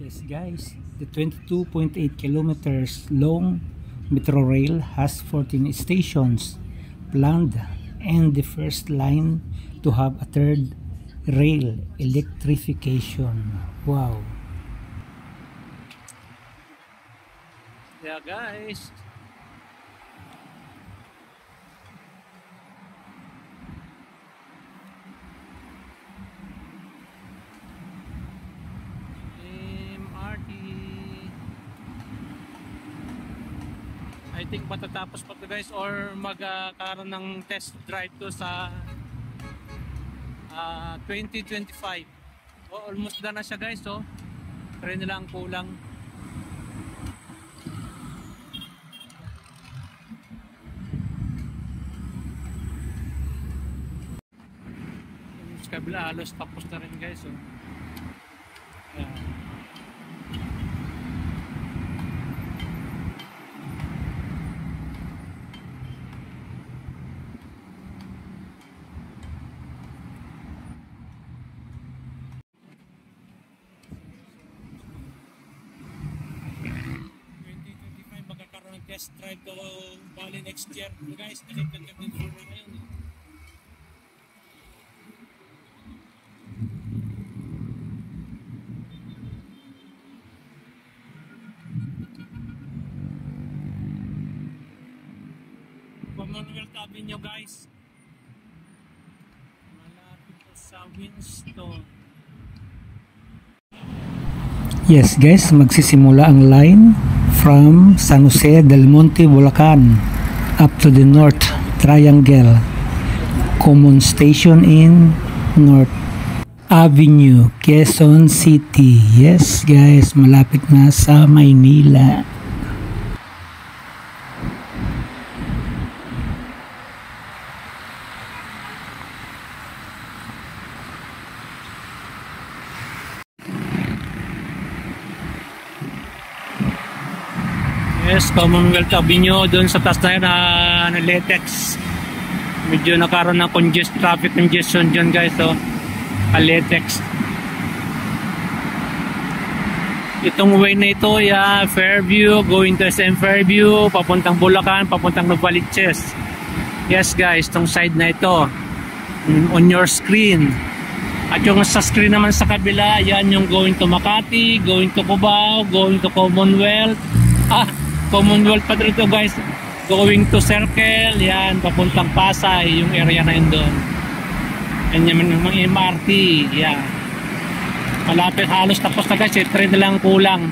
Yes guys, the 22.8 kilometers long metro rail has 14 stations planned and the first line to have a third rail electrification. Wow. Yeah guys. I think matatapos pa to guys or magkaroon ng test drive to sa 2025. Almost done na siya guys, so try na lang kulang. Sa kabila halos tapos na rin guys, so test drive to Bali next year. So guys, nakikita din po na ngayon. Commonwealth Avenue guys. Malapit na sa Winston. Yes guys, magsisimula ang line from San Jose del Monte, Bulacan up to the North Triangle Common Station in North Avenue, Quezon City. Yes guys, malapit na sa Maynila. Yes, Commonwealth Avenue doon sa taas na yun na latex. Medyo nakaroon ng traffic congestion dyan guys, so latex. Itong way na ito, Fairview, going to SM Fairview, papuntang Bulacan, papuntang Novaliches. Yes guys, itong side na ito on your screen. At yung sa screen naman sa kabila, yan yung going to Makati, going to Cubao, going to Commonwealth. Commonwealth pa dito guys, going to Circle, yan, papuntang Pasay, yung area na yun doon. Yan yung mga MRT, yan. Malapit, halos tapos na guys, train na lang kulang.